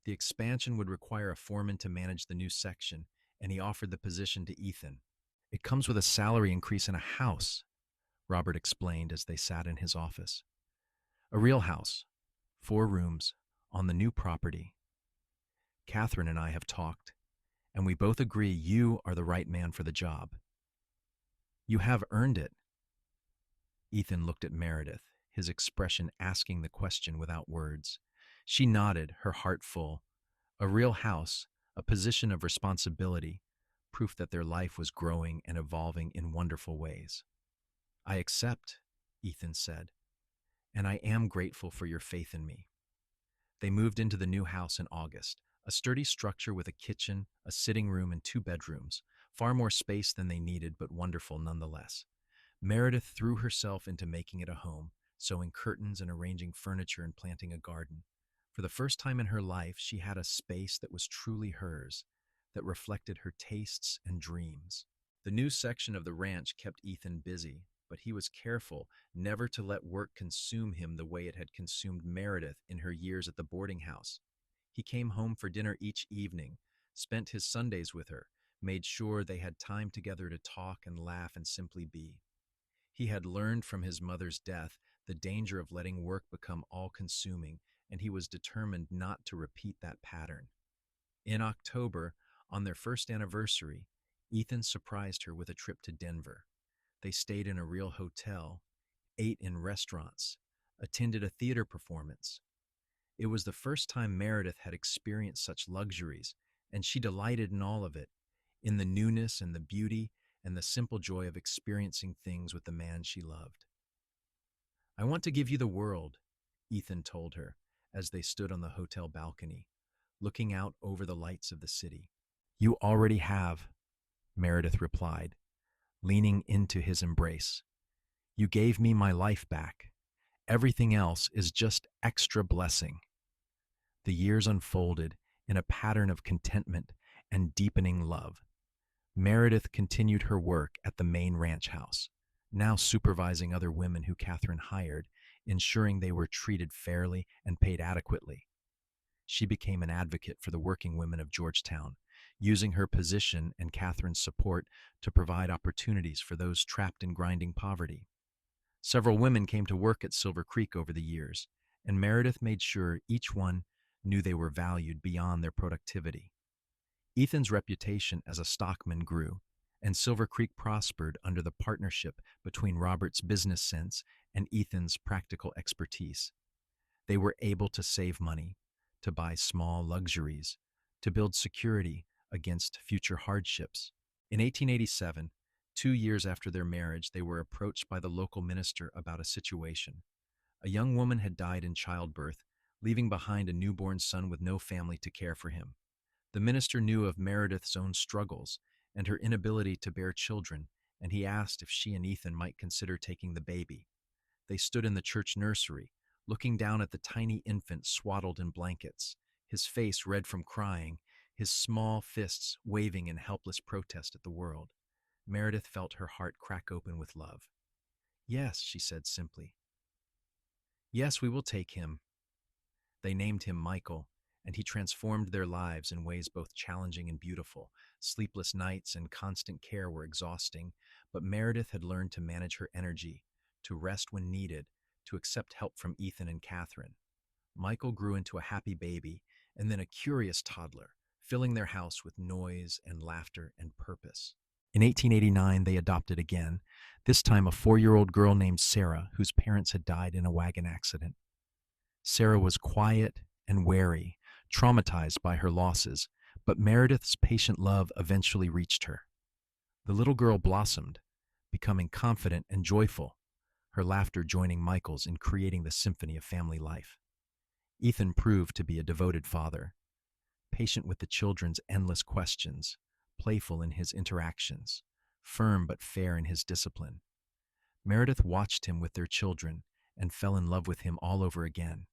The expansion would require a foreman to manage the new section, and he offered the position to Ethan. It comes with a salary increase in a house, Robert explained as they sat in his office. A real house, 4 rooms, on the new property. Catherine and I have talked, and we both agree you are the right man for the job. You have earned it. Ethan looked at Meredith, his expression asking the question without words. She nodded, her heart full. A real house, a position of responsibility, proof that their life was growing and evolving in wonderful ways. I accept, Ethan said, and I am grateful for your faith in me. They moved into the new house in August, a sturdy structure with a kitchen, a sitting room, and two bedrooms, far more space than they needed, but wonderful nonetheless. Meredith threw herself into making it a home, sewing curtains and arranging furniture and planting a garden. For the first time in her life, she had a space that was truly hers, that reflected her tastes and dreams. The new section of the ranch kept Ethan busy, but he was careful never to let work consume him the way it had consumed Meredith in her years at the boarding house. He came home for dinner each evening, spent his Sundays with her, made sure they had time together to talk and laugh and simply be. He had learned from his mother's death the danger of letting work become all-consuming, and he was determined not to repeat that pattern. In October, on their first anniversary, Ethan surprised her with a trip to Denver. They stayed in a real hotel, ate in restaurants, attended a theater performance. It was the first time Meredith had experienced such luxuries, and she delighted in all of it, in the newness and the beauty and the simple joy of experiencing things with the man she loved. I want to give you the world, Ethan told her as they stood on the hotel balcony, looking out over the lights of the city. You already have, Meredith replied, leaning into his embrace. You gave me my life back. Everything else is just extra blessing. The years unfolded in a pattern of contentment and deepening love. Meredith continued her work at the main ranch house, now supervising other women who Catherine hired, ensuring they were treated fairly and paid adequately. She became an advocate for the working women of Georgetown, using her position and Catherine's support to provide opportunities for those trapped in grinding poverty. Several women came to work at Silver Creek over the years, and Meredith made sure each one knew they were valued beyond their productivity. Ethan's reputation as a stockman grew, and Silver Creek prospered under the partnership between Robert's business sense and Ethan's practical expertise. They were able to save money, to buy small luxuries, to build security against future hardships. In 1887, 2 years after their marriage, they were approached by the local minister about a situation. A young woman had died in childbirth, leaving behind a newborn son with no family to care for him. The minister knew of Meredith's own struggles and her inability to bear children, and he asked if she and Ethan might consider taking the baby. They stood in the church nursery, looking down at the tiny infant swaddled in blankets, his face red from crying, his small fists waving in helpless protest at the world. Meredith felt her heart crack open with love. Yes, she said simply. Yes, we will take him. They named him Michael, and he transformed their lives in ways both challenging and beautiful. Sleepless nights and constant care were exhausting, but Meredith had learned to manage her energy, to rest when needed, to accept help from Ethan and Catherine. Michael grew into a happy baby, and then a curious toddler, filling their house with noise and laughter and purpose. In 1889, they adopted again, this time a 4-year-old girl named Sarah, whose parents had died in a wagon accident. Sarah was quiet and wary, traumatized by her losses, but Meredith's patient love eventually reached her. The little girl blossomed, becoming confident and joyful, her laughter joining Michael's in creating the symphony of family life. Ethan proved to be a devoted father, patient with the children's endless questions, playful in his interactions, firm but fair in his discipline. Meredith watched him with their children and fell in love with him all over again,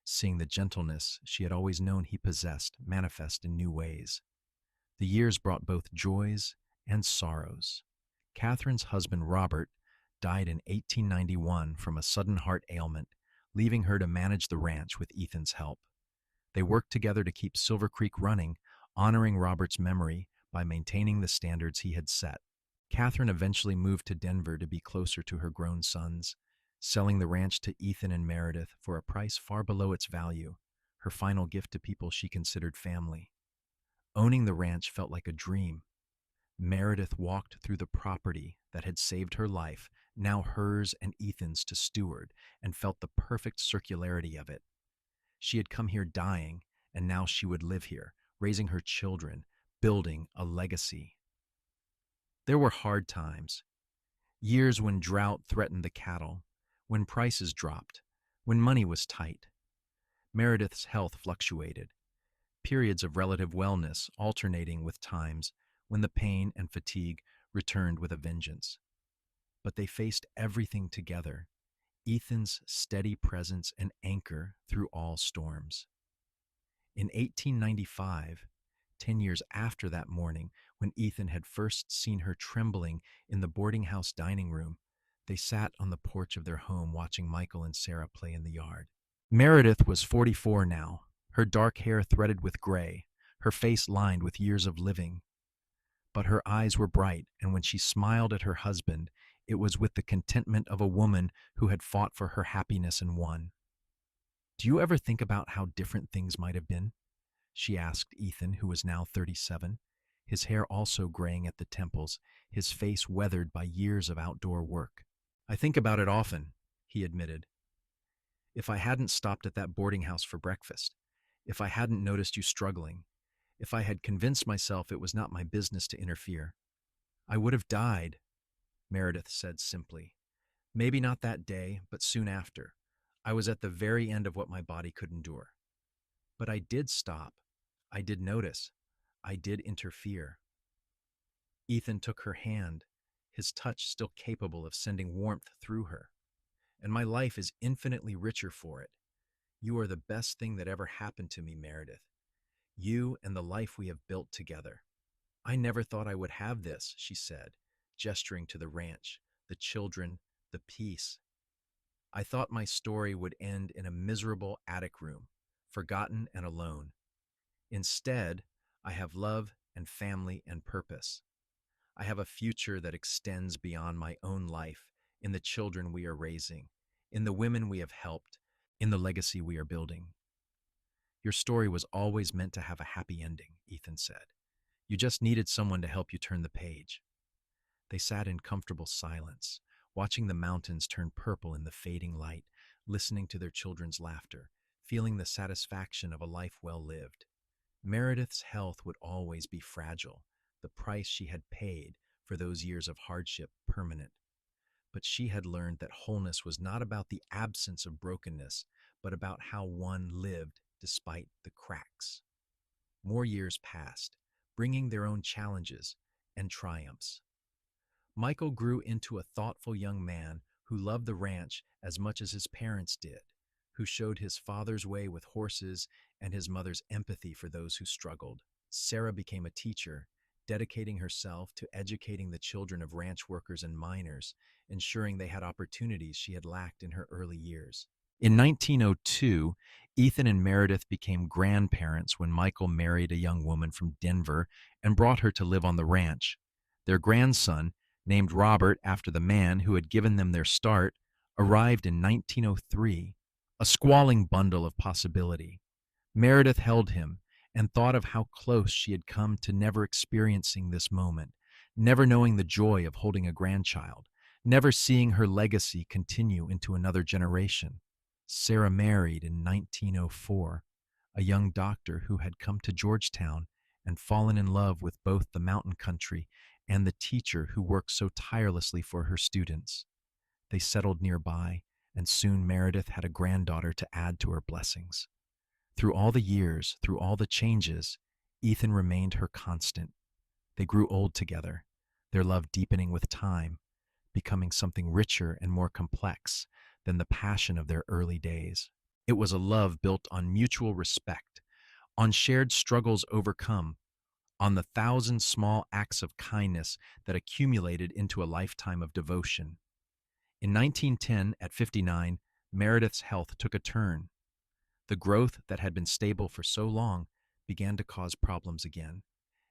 seeing the gentleness she had always known he possessed manifest in new ways. The years brought both joys and sorrows. Catherine's husband, Robert, died in 1891 from a sudden heart ailment, leaving her to manage the ranch with Ethan's help. They worked together to keep Silver Creek running, honoring Robert's memory by maintaining the standards he had set. Catherine eventually moved to Denver to be closer to her grown sons, selling the ranch to Ethan and Meredith for a price far below its value, her final gift to people she considered family. Owning the ranch felt like a dream. Meredith walked through the property that had saved her life, now hers and Ethan's to steward, and felt the perfect circularity of it. She had come here dying, and now she would live here, raising her children, building a legacy. There were hard times, years when drought threatened the cattle, when prices dropped, when money was tight. Meredith's health fluctuated, periods of relative wellness alternating with times when the pain and fatigue returned with a vengeance. But they faced everything together, Ethan's steady presence an anchor through all storms. In 1895, 10 years after that morning when Ethan had first seen her trembling in the boarding house dining room, they sat on the porch of their home watching Michael and Sarah play in the yard. Meredith was 44 now, her dark hair threaded with gray, her face lined with years of living. But her eyes were bright, and when she smiled at her husband, it was with the contentment of a woman who had fought for her happiness and won. "Do you ever think about how different things might have been?" she asked Ethan, who was now 37, his hair also graying at the temples, his face weathered by years of outdoor work. "I think about it often," he admitted. "If I hadn't stopped at that boarding house for breakfast, if I hadn't noticed you struggling, if I had convinced myself it was not my business to interfere, I would have died," Meredith said simply. "Maybe not that day, but soon after. I was at the very end of what my body could endure. But I did stop. I did notice. I did interfere." Ethan took her hand, his touch still capable of sending warmth through her. "And my life is infinitely richer for it. You are the best thing that ever happened to me, Meredith. You and the life we have built together." "I never thought I would have this," she said, gesturing to the ranch, the children, the peace. "I thought my story would end in a miserable attic room, forgotten and alone. Instead, I have love and family and purpose. I have a future that extends beyond my own life, in the children we are raising, in the women we have helped, in the legacy we are building." "Your story was always meant to have a happy ending," Ethan said. "You just needed someone to help you turn the page." They sat in comfortable silence, watching the mountains turn purple in the fading light, listening to their children's laughter, feeling the satisfaction of a life well lived. Meredith's health would always be fragile, the price she had paid for those years of hardship permanent. But she had learned that wholeness was not about the absence of brokenness, but about how one lived despite the cracks. More years passed, bringing their own challenges and triumphs. Michael grew into a thoughtful young man who loved the ranch as much as his parents did, who showed his father's way with horses and his mother's empathy for those who struggled. Sarah became a teacher, dedicating herself to educating the children of ranch workers and miners, ensuring they had opportunities she had lacked in her early years. In 1902, Ethan and Meredith became grandparents when Michael married a young woman from Denver and brought her to live on the ranch. Their grandson, named Robert after the man who had given them their start, arrived in 1903, a squalling bundle of possibility. Meredith held him and thought of how close she had come to never experiencing this moment, never knowing the joy of holding a grandchild, never seeing her legacy continue into another generation. Sarah married in 1904, a young doctor who had come to Georgetown and fallen in love with both the mountain country and the teacher who worked so tirelessly for her students. They settled nearby, and soon Meredith had a granddaughter to add to her blessings. Through all the years, through all the changes, Ethan remained her constant. They grew old together, their love deepening with time, becoming something richer and more complex than the passion of their early days. It was a love built on mutual respect, on shared struggles overcome, on the thousand small acts of kindness that accumulated into a lifetime of devotion. In 1910, at 59, Meredith's health took a turn. The growth that had been stable for so long began to cause problems again,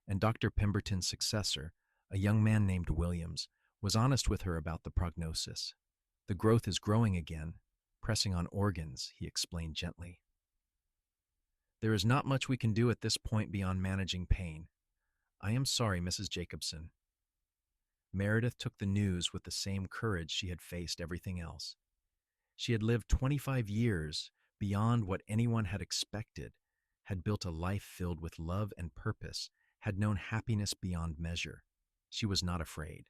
and Dr. Pemberton's successor, a young man named Williams, was honest with her about the prognosis. "The growth is growing again, pressing on organs," he explained gently. "There is not much we can do at this point beyond managing pain. I am sorry, Mrs. Jacobson." Meredith took the news with the same courage she had faced everything else. She had lived 25 years beyond what anyone had expected, had built a life filled with love and purpose, had known happiness beyond measure. She was not afraid.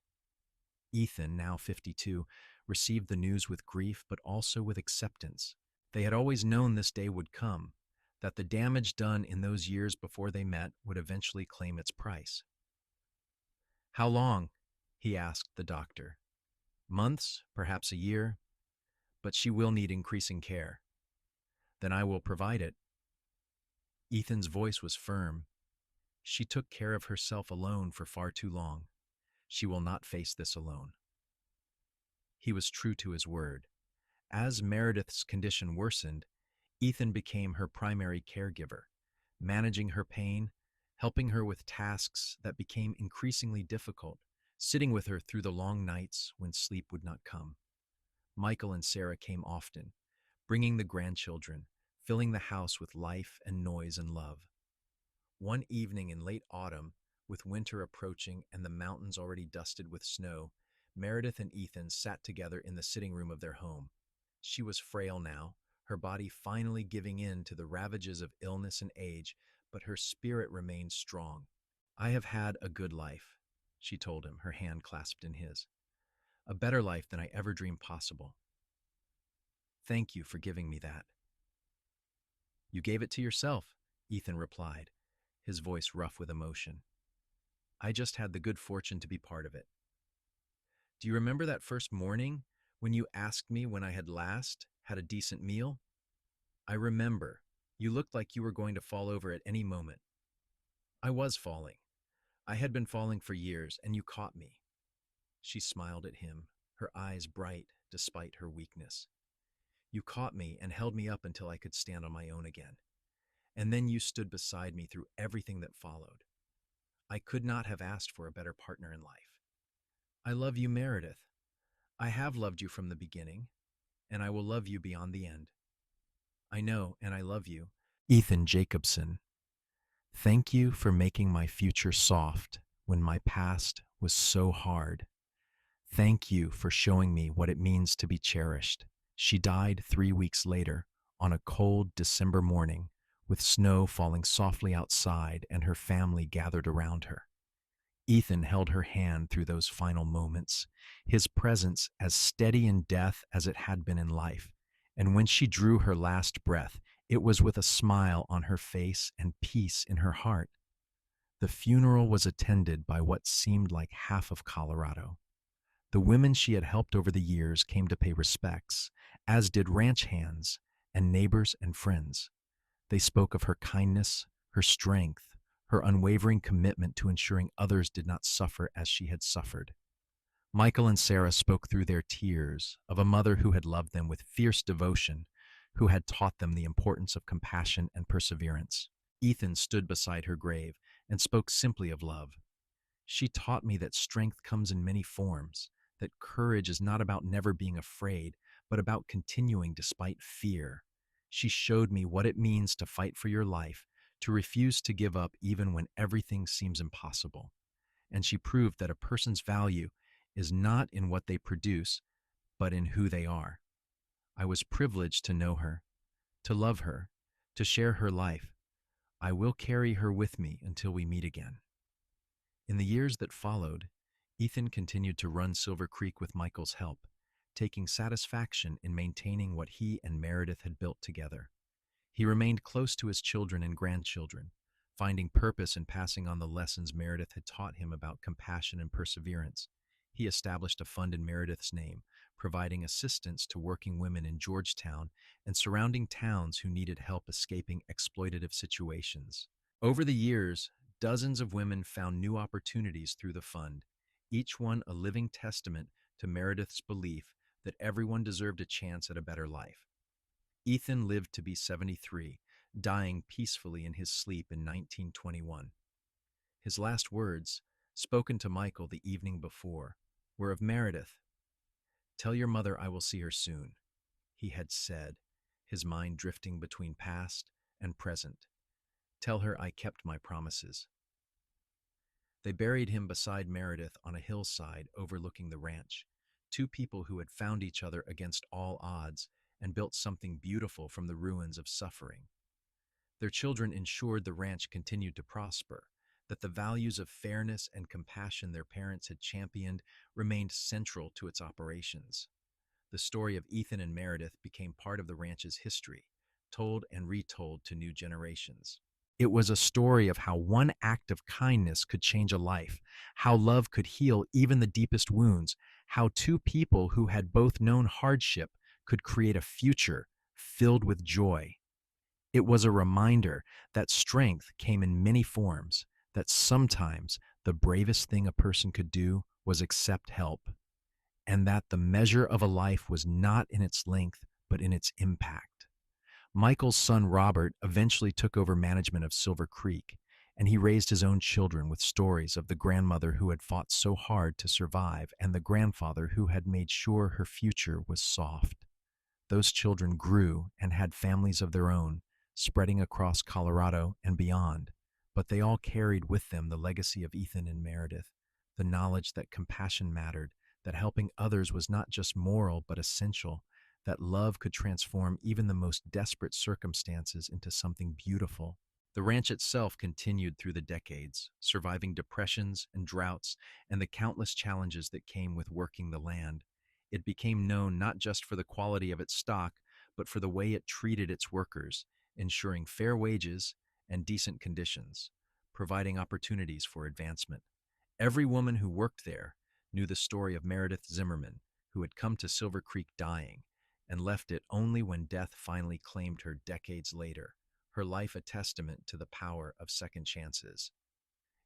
Ethan, now 52, received the news with grief but also with acceptance. They had always known this day would come, that the damage done in those years before they met would eventually claim its price. "How long?" he asked the doctor. "Months, perhaps a year, but she will need increasing care." "Then I will provide it." Ethan's voice was firm. "She took care of herself alone for far too long. She will not face this alone." He was true to his word. As Meredith's condition worsened, Ethan became her primary caregiver, managing her pain, helping her with tasks that became increasingly difficult, sitting with her through the long nights when sleep would not come. Michael and Sarah came often, bringing the grandchildren, filling the house with life and noise and love. One evening in late autumn, with winter approaching and the mountains already dusted with snow, Meredith and Ethan sat together in the sitting room of their home. She was frail now, her body finally giving in to the ravages of illness and age, but her spirit remained strong. "I have had a good life," she told him, her hand clasped in his. "A better life than I ever dreamed possible. Thank you for giving me that." "You gave it to yourself," Ethan replied, his voice rough with emotion. "I just had the good fortune to be part of it." "Do you remember that first morning when you asked me when I had last had a decent meal?" "I remember. You looked like you were going to fall over at any moment." "I was falling. I had been falling for years, and you caught me." She smiled at him, her eyes bright despite her weakness. "You caught me and held me up until I could stand on my own again. And then you stood beside me through everything that followed. I could not have asked for a better partner in life. I love you, Meredith. I have loved you from the beginning, and I will love you beyond the end. I know, and I love you." Ethan Jacobson. "Thank you for making my future soft when my past was so hard. Thank you for showing me what it means to be cherished." She died 3 weeks later, on a cold December morning, with snow falling softly outside and her family gathered around her. Ethan held her hand through those final moments, his presence as steady in death as it had been in life. And when she drew her last breath, it was with a smile on her face and peace in her heart. The funeral was attended by what seemed like half of Colorado. The women she had helped over the years came to pay respects, as did ranch hands and neighbors and friends. They spoke of her kindness, her strength, her unwavering commitment to ensuring others did not suffer as she had suffered. Michael and Sarah spoke through their tears of a mother who had loved them with fierce devotion, who had taught them the importance of compassion and perseverance. Ethan stood beside her grave and spoke simply of love. "She taught me that strength comes in many forms, that courage is not about never being afraid, but about continuing despite fear. She showed me what it means to fight for your life, to refuse to give up even when everything seems impossible. And she proved that a person's value is not in what they produce, but in who they are. I was privileged to know her, to love her, to share her life. I will carry her with me until we meet again." In the years that followed, Ethan continued to run Silver Creek with Michael's help, taking satisfaction in maintaining what he and Meredith had built together. He remained close to his children and grandchildren, finding purpose in passing on the lessons Meredith had taught him about compassion and perseverance. He established a fund in Meredith's name, providing assistance to working women in Georgetown and surrounding towns who needed help escaping exploitative situations. Over the years, dozens of women found new opportunities through the fund, each one a living testament to Meredith's belief that everyone deserved a chance at a better life. Ethan lived to be 73, dying peacefully in his sleep in 1921. His last words, spoken to Michael the evening before, were of Meredith. "Tell your mother I will see her soon," he had said, his mind drifting between past and present. "Tell her I kept my promises." They buried him beside Meredith on a hillside overlooking the ranch, two people who had found each other against all odds and built something beautiful from the ruins of suffering. Their children ensured the ranch continued to prosper, that the values of fairness and compassion their parents had championed remained central to its operations. The story of Ethan and Meredith became part of the ranch's history, told and retold to new generations. It was a story of how one act of kindness could change a life, how love could heal even the deepest wounds, how two people who had both known hardship could create a future filled with joy. It was a reminder that strength came in many forms, that sometimes the bravest thing a person could do was accept help, and that the measure of a life was not in its length, but in its impact. Michael's son Robert eventually took over management of Silver Creek, and he raised his own children with stories of the grandmother who had fought so hard to survive and the grandfather who had made sure her future was soft. Those children grew and had families of their own, spreading across Colorado and beyond, but they all carried with them the legacy of Ethan and Meredith, the knowledge that compassion mattered, that helping others was not just moral but essential, that love could transform even the most desperate circumstances into something beautiful. The ranch itself continued through the decades, surviving depressions and droughts and the countless challenges that came with working the land. It became known not just for the quality of its stock, but for the way it treated its workers, ensuring fair wages and decent conditions, providing opportunities for advancement. Every woman who worked there knew the story of Meredith Zimmerman, who had come to Silver Creek dying and left it only when death finally claimed her decades later, her life a testament to the power of second chances.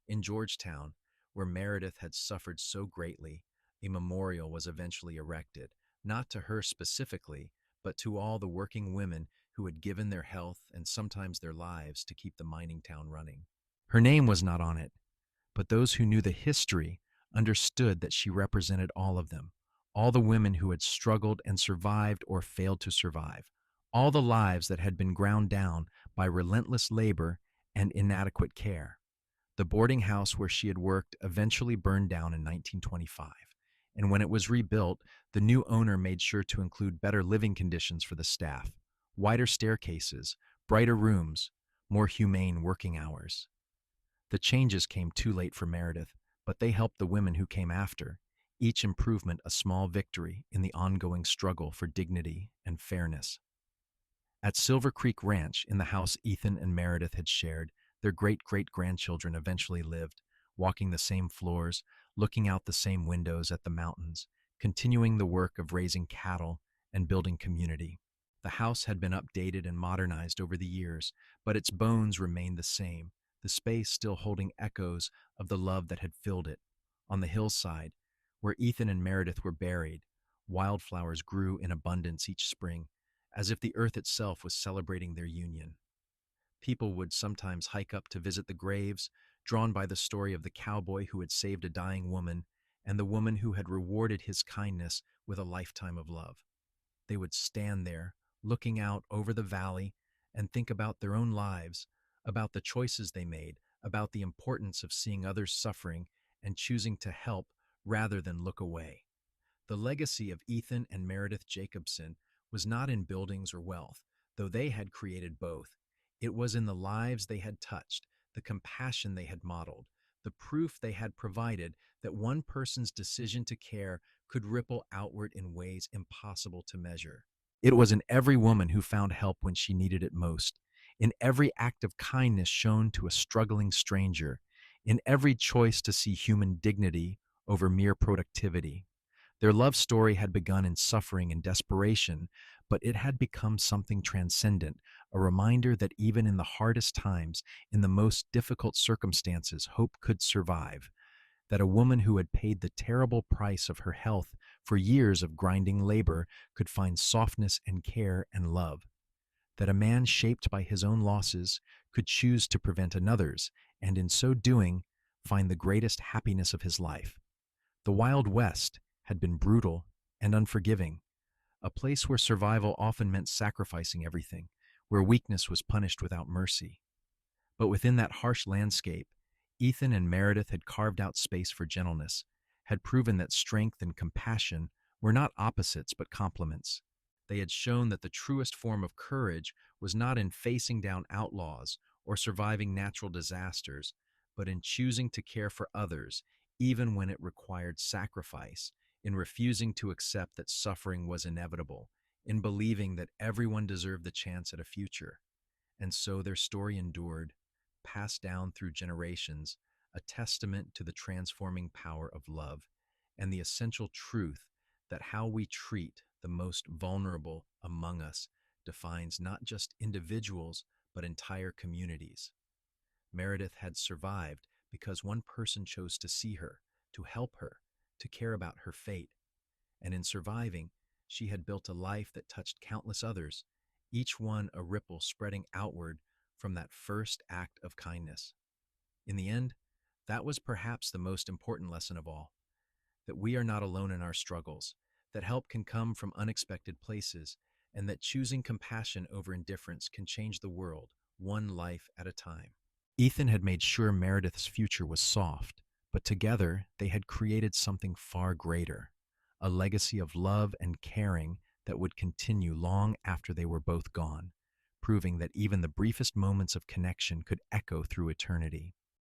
In Georgetown, where Meredith had suffered so greatly, a memorial was eventually erected, not to her specifically, but to all the working women who had given their health and sometimes their lives to keep the mining town running. Her name was not on it, but those who knew the history understood that she represented all of them, all the women who had struggled and survived or failed to survive, all the lives that had been ground down by relentless labor and inadequate care. The boarding house where she had worked eventually burned down in 1925, and when it was rebuilt, the new owner made sure to include better living conditions for the staff, wider staircases, brighter rooms, more humane working hours. The changes came too late for Meredith, but they helped the women who came after, each improvement a small victory in the ongoing struggle for dignity and fairness. At Silver Creek Ranch, in the house Ethan and Meredith had shared, their great-great-grandchildren eventually lived, walking the same floors, looking out the same windows at the mountains, continuing the work of raising cattle and building community. The house had been updated and modernized over the years, but its bones remained the same, the space still holding echoes of the love that had filled it. On the hillside, where Ethan and Meredith were buried, wildflowers grew in abundance each spring, as if the earth itself was celebrating their union. People would sometimes hike up to visit the graves, drawn by the story of the cowboy who had saved a dying woman and the woman who had rewarded his kindness with a lifetime of love. They would stand there, looking out over the valley, and think about their own lives, about the choices they made, about the importance of seeing others suffering and choosing to help rather than look away. The legacy of Ethan and Meredith Jacobson was not in buildings or wealth, though they had created both. It was in the lives they had touched, the compassion they had modeled, the proof they had provided that one person's decision to care could ripple outward in ways impossible to measure. It was in every woman who found help when she needed it most, in every act of kindness shown to a struggling stranger, in every choice to see human dignity over mere productivity. Their love story had begun in suffering and desperation, but it had become something transcendent, a reminder that even in the hardest times, in the most difficult circumstances, hope could survive, that a woman who had paid the terrible price of her health for years of grinding labor could find softness and care and love, that a man shaped by his own losses could choose to prevent another's, and in so doing, find the greatest happiness of his life. The Wild West had been brutal and unforgiving, a place where survival often meant sacrificing everything, where weakness was punished without mercy. But within that harsh landscape, Ethan and Meredith had carved out space for gentleness, had proven that strength and compassion were not opposites but complements. They had shown that the truest form of courage was not in facing down outlaws or surviving natural disasters, but in choosing to care for others, even when it required sacrifice, in refusing to accept that suffering was inevitable, in believing that everyone deserved the chance at a future. And so their story endured, passed down through generations, a testament to the transforming power of love and the essential truth that how we treat the most vulnerable among us defines not just individuals, but entire communities. Meredith had survived because one person chose to see her, to help her, to care about her fate. And in surviving, she had built a life that touched countless others, each one a ripple spreading outward from that first act of kindness. In the end, that was perhaps the most important lesson of all, that we are not alone in our struggles, that help can come from unexpected places, and that choosing compassion over indifference can change the world, one life at a time. Ethan had made sure Meredith's future was soft, but together they had created something far greater, a legacy of love and caring that would continue long after they were both gone, proving that even the briefest moments of connection could echo through eternity.